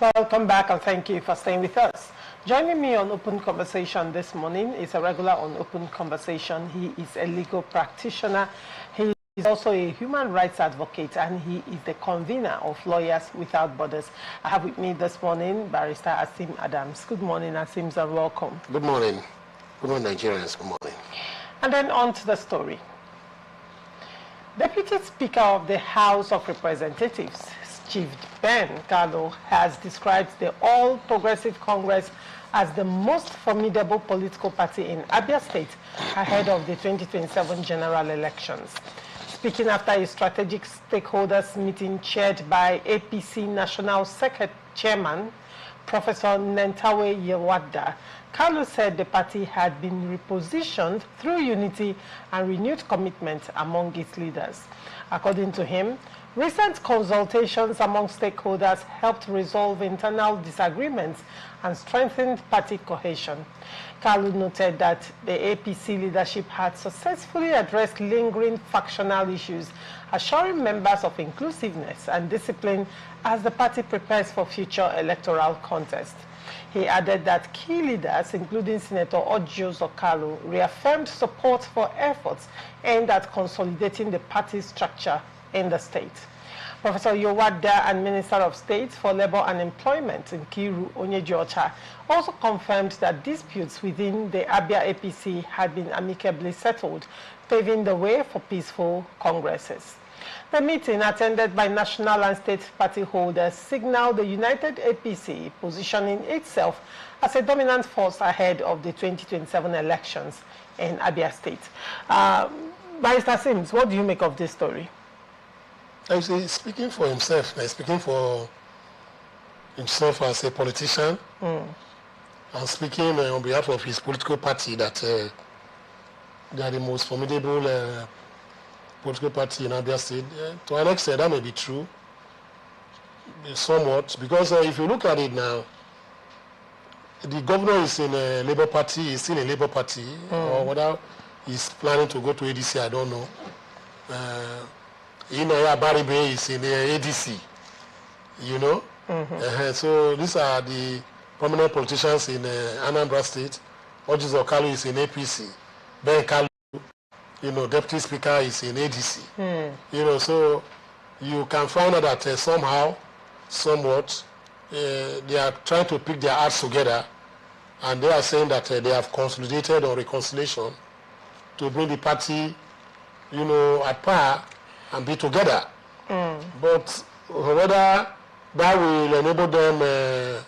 Welcome back and thank you for staying with us. Joining me on Open Conversation this morning is a regular on Open Conversation. He is a legal practitioner. He is also a human rights advocate and he is the convener of Lawyers Without Borders. I have with me this morning Barrister Asim Adams. Good morning, Asim, and welcome. Good morning. Good morning, Nigerians. Good morning. And then on to the story. Deputy Speaker of the House of Representatives, Chief Ben Carlo, has described the All Progressive Congress as the most formidable political party in Abia State ahead of the 2027 general elections. Speaking after a strategic stakeholders meeting chaired by APC National Chairman, Professor Nentawe Yewada, Carlo said the party had been repositioned through unity and renewed commitment among its leaders. According to him, recent consultations among stakeholders helped resolve internal disagreements and strengthened party cohesion. Carlo noted that the APC leadership had successfully addressed lingering factional issues, assuring members of inclusiveness and discipline as the party prepares for future electoral contests. He added that key leaders, including Senator Ojo Zokalo, reaffirmed support for efforts aimed at consolidating the party structure in the state. Professor Yewada and Minister of State for Labor and Employment, Nkiru Onyeji-Ocha, also confirmed that disputes within the Abia APC had been amicably settled, paving the way for peaceful congresses. The meeting, attended by national and state party holders, signaled the united APC positioning itself as a dominant force ahead of the 2027 elections in Abia State. Barrister Sims, what do you make of this story? Actually, speaking for himself, speaking for himself as a politician, and speaking on behalf of his political party, that they are the most formidable political party in Abia State. To an extent, that may be true, somewhat, because if you look at it now, the governor is in a Labour Party, he's still a Labour Party, or whether he's planning to go to ADC, I don't know. Baribe is in the ADC, you know. So these are the prominent politicians in Anambra State. Ojo Zokalo is in APC. Ben Kalu, you know, Deputy Speaker is in ADC. You know, so you can find out that somehow, somewhat, they are trying to pick their hearts together, and they are saying that they have consolidated on reconciliation to bring the party, you know, at par and be together. But whether that will enable them,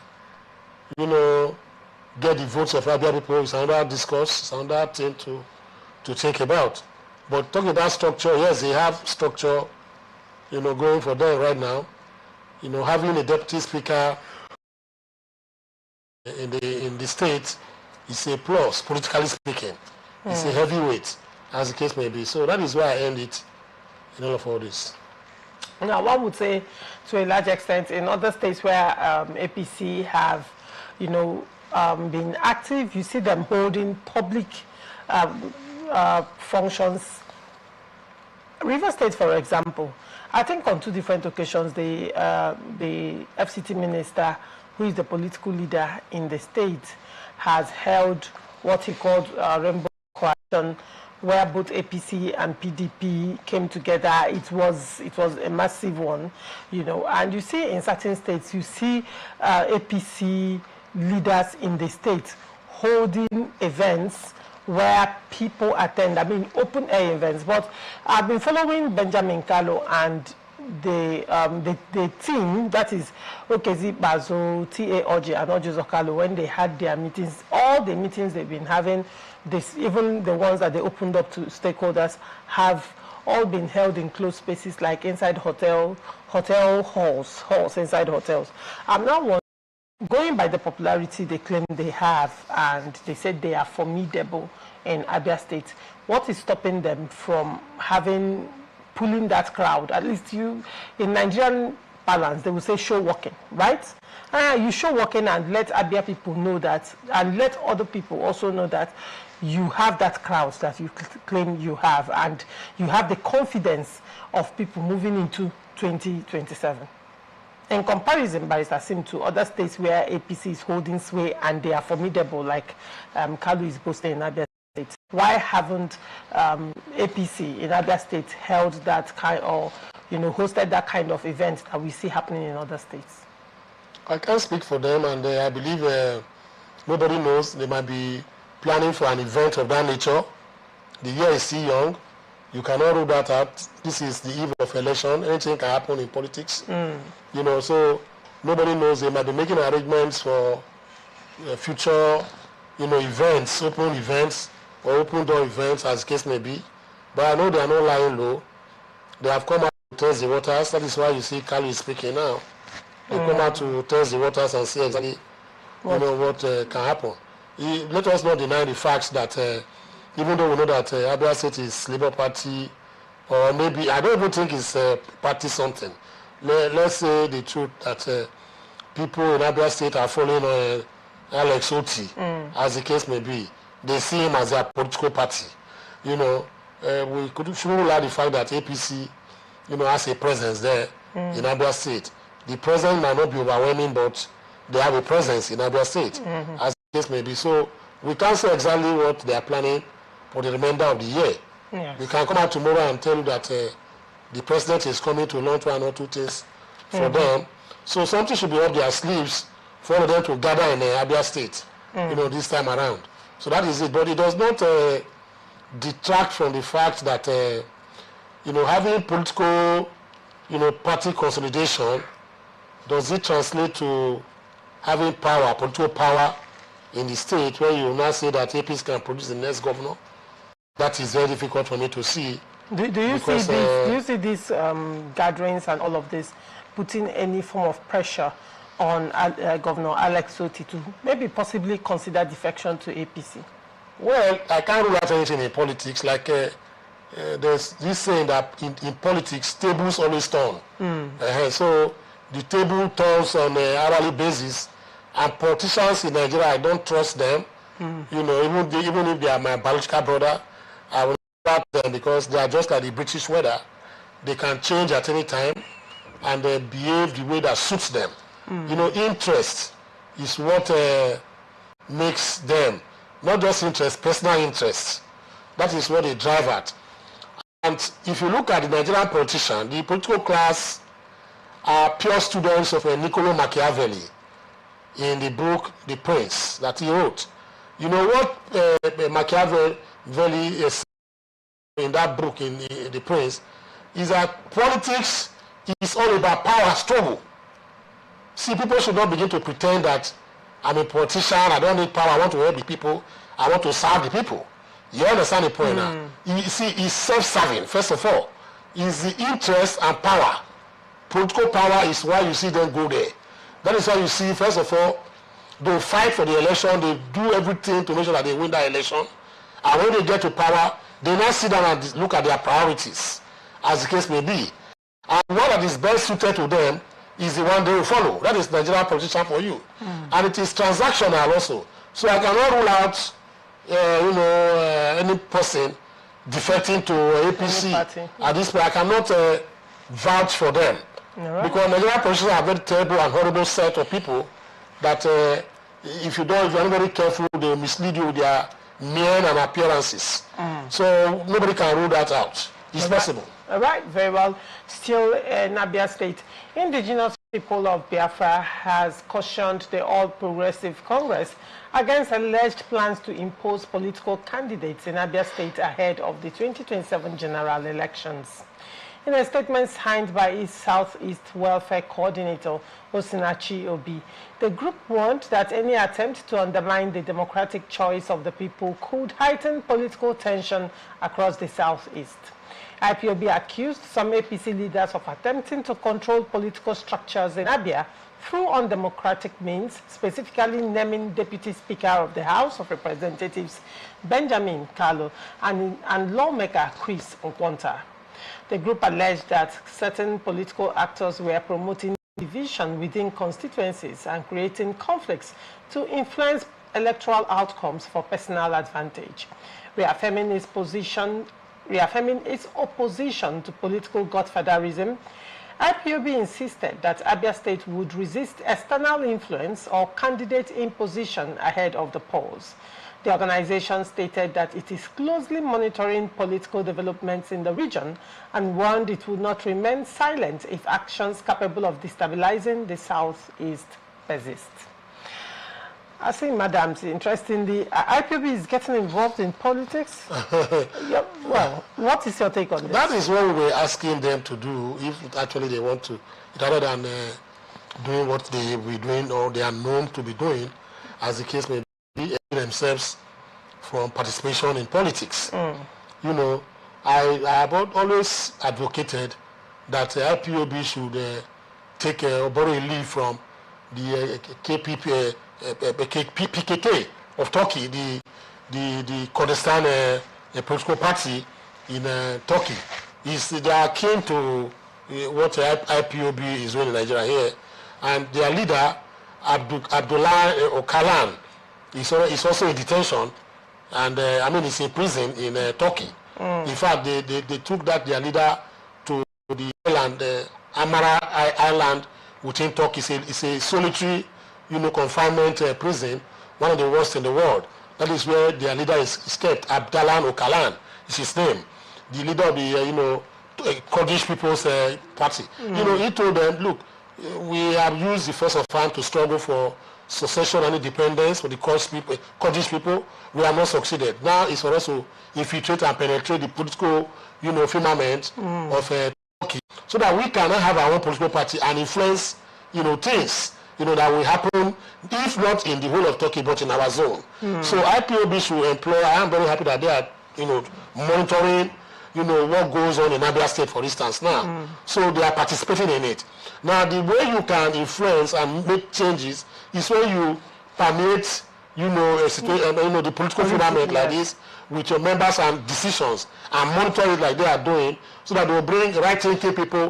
you know, get the votes of Abia people is another discourse, it's another thing to think about. But talking about structure, yes, they have structure, you know, going for them right now. You know, having a deputy speaker in the state is a plus, politically speaking. It's a heavyweight, as the case may be. So that is why I end it in all this. Now, one would say, to a large extent, in other states where APC have, you know, been active, you see them holding public functions. River State, for example, I think on 2 different occasions, the FCT minister, who is the political leader in the state, has held what he called Rainbow Coalition, where both APC and PDP came together. It was a massive one, you know. And you see in certain states, you see APC leaders in the state holding events where people attend. I mean, open air events. But I've been following Benjamin Carlo and the team, that is Okezi Bazo, T.A. Oji, and Ojo Zokalo, when they had their meetings, all the meetings they've been having, even the ones that they opened up to stakeholders, have all been held in closed spaces like inside hotel halls inside hotels. I'm now wondering, going by the popularity they claim they have, and they said they are formidable in Abia State, what is stopping them from pulling that crowd? At least in Nigerian parlance, they will say show walking, right? You show walking and let Abia people know that, and let other people also know that you have that crowd that you claim you have, and you have the confidence of people moving into 2027. In comparison, Barrister Sim, to other states where APC is holding sway and they are formidable, like Kalu is boasting in Abia State, why haven't APC in Abia State held that kind of, hosted that kind of event that we see happening in other states? I can't speak for them, and I believe nobody knows. They might be planning for an event of that nature. The year is still young. You cannot rule that out. This is the eve of election. Anything can happen in politics. So nobody knows. They might be making arrangements for future, events, open events or open door events, as the case may be. But I know they are not lying low. They have come out to test the waters. That is why you see Kalu is speaking now. They come out to test the waters and see exactly, what can happen. Let us not deny the fact that even though we know that Abia State is Labour Party, or maybe, I don't even think it's party something. Let's say the truth that people in Abia State are following Alex Oti, as the case may be. They see him as their political party. We shouldn't rule out the fact that APC, has a presence there in Abia State. The presence might not be overwhelming, but they have a presence in Abia State, as the case may be. So we can't say exactly what they are planning for the remainder of the year. Yes. We can come out tomorrow and tell you that the president is coming to launch one or two things for them. So something should be up their sleeves for them to gather in Abia State, this time around. So that is it. But it does not detract from the fact that, having political, party consolidation, does it translate to having power, political power in the state, where you now say that APC can produce the next governor? That is very difficult for me to see. Do you see these gatherings and all of this putting any form of pressure on Governor Alex Oti to maybe possibly consider defection to APC? Well, I can't rule out anything in politics. Like there's this saying that in politics, tables always turn. So the table turns on an hourly basis, and politicians in Nigeria, I don't trust them. Even if they are my biological brother, I will not trust them, because they are just like the British weather. They can change at any time, and they behave the way that suits them. Interest is what makes them, not just interest, personal interest. That is what they drive at. And if you look at the Nigerian politician, the political class are pure students of Niccolo Machiavelli in the book The Prince that he wrote. You know what Machiavelli is in that book, in The Prince, is that politics is all about power struggle. See, people should not begin to pretend that I'm a politician, I don't need power, I want to help the people, I want to serve the people. You understand the point now? You see, it's self-serving, first of all. It's the interest and power. Political power is why you see them go there. That is why you see, first of all, they fight for the election, they do everything to make sure that they win that election. And when they get to power, they now sit down and look at their priorities, as the case may be. And one that is best suited to them is the one they will follow. That is Nigerian politician for you. And it is transactional also. So I cannot rule out, any person defecting to APC at this point. I cannot vouch for them. Right. Because Nigerian politicians are a very terrible and horrible set of people that if you're not very careful, they will mislead you with their mien and appearances. So nobody can rule that out. It's possible. All right, very well. Still in Abia State, indigenous people of Biafra has cautioned the All Progressive Congress against alleged plans to impose political candidates in Abia State ahead of the 2027 general elections. In a statement signed by its Southeast Welfare Coordinator, Osinachi Obi, the group warned that any attempt to undermine the democratic choice of the people could heighten political tension across the Southeast. IPOB accused some APC leaders of attempting to control political structures in Abia through undemocratic means, specifically naming Deputy Speaker of the House of Representatives Benjamin Kalu and lawmaker Chris Nkwonta. The group alleged that certain political actors were promoting division within constituencies and creating conflicts to influence electoral outcomes for personal advantage, reaffirming its opposition to political godfatherism IPOB insisted that Abia State would resist external influence or candidate imposition ahead of the polls. The organization stated that it is closely monitoring political developments in the region and warned it would not remain silent if actions capable of destabilizing the Southeast persist. I think, madams, interestingly, IPOB is getting involved in politics. Yeah, well, what is your take on this? That is what we were asking them to do, if actually they want to, rather than doing what they will be doing or they are known to be doing, as the case may be, themselves from participation in politics. You know, I have always advocated that IPOB should take or borrow a leaf from the PKK of Turkey, the Kurdistan political party in Turkey. They are keen to what IPOB is doing in Nigeria here, and their leader Abdullah Öcalan is also in detention, and I mean he's in prison in Turkey. In fact, they took their leader to the island, Amara Island within Turkey. It's a solitary, confinement prison, one of the worst in the world. That is where their leader is kept. Abdullah Öcalan is his name, the leader of the Kurdish People's Party. He told them, look, we have used the force of arms to struggle for secession and independence for the Kurdish people. We have not succeeded. Now it's for us to infiltrate and penetrate the political, firmament of Turkey, so that we cannot have our own political party and influence, things, that will happen, if not in the whole of Turkey, but in our zone. So IPOB should employ. I am very happy that they are, monitoring, what goes on in Abia State, for instance, now. So they are participating in it. Now, the way you can influence and make changes is when you permeate, the political firmament like this with your members and decisions, and monitor it like they are doing, so that they will bring right-thinking people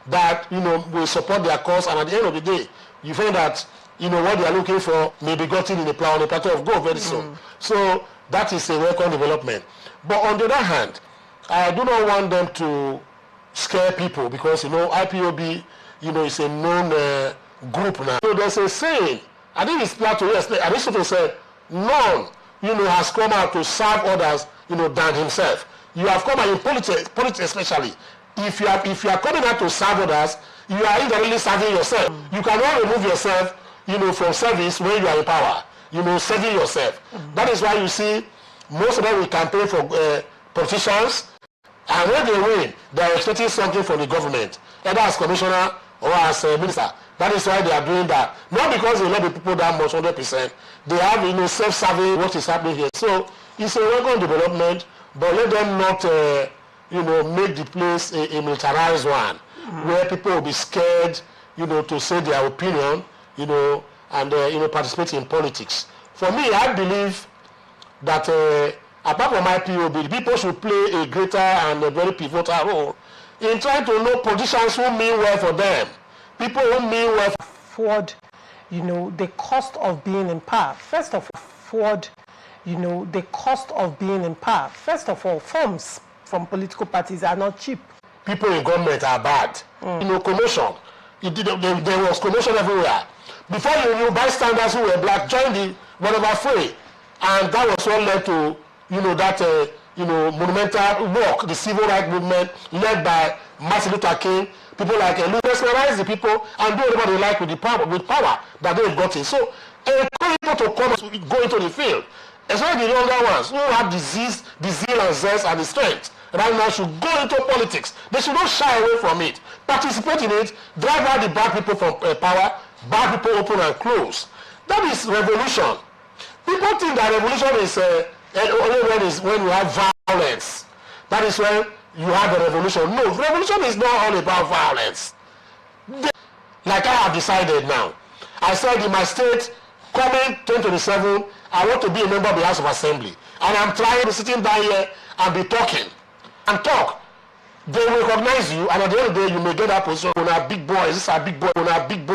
that, will support their cause, and at the end of the day, you find that, what they are looking for may be gotten in a plateau of gold very soon. So that is a welcome development. But on the other hand, I do not want them to scare people, because, IPOB, is a known group now. So there's a saying, I think it's Plato yesterday, Aristotle said, none, has come out to serve others, than himself. You have come out in politics especially. If you are coming out to serve others, you are indirectly serving yourself. You cannot remove yourself, from service when you are in power. Serving yourself. That is why you see most of them will campaign for politicians, and when they win, they are expecting something from the government, either as commissioner or as minister. That is why they are doing that. Not because they love the people that much, 100%. They have, self-serving what is happening here. So it's a welcome development, but let them not, make the place a militarized one, where people will be scared, to say their opinion, and participate in politics. For me, I believe that apart from IPOB, the people should play a greater and a very pivotal role in trying to know politicians who mean well for them, people who mean well forward, the cost of being in power. First of all, the cost of being in power. First of all, funds from political parties are not cheap. People in government are bad. Commotion. There was commotion everywhere. Before you knew, bystanders who were black joined the whatever fray, and that was what led to that monumental work, the civil rights movement led by Martin Luther King. People like mesmerize the people and do whatever they like with power that they've gotten. So encourage people to come and go into the field, especially the younger ones who have the zeal and zest and the strength. Right now should go into politics. They should not shy away from it. Participate in it. Drive out the bad people from power. Bad people open and close. That is revolution. People think that revolution is only when you have violence. That is when you have a revolution. No, revolution is not all about violence. Like I have decided now. I said in my state, coming 2027, I want to be a member of the House of Assembly. And I'm trying to sitting down here and be talking. And talk. They will recognize you, and at the end of the day, you may get that position. When a big boy, this is a big boy, when a big boy.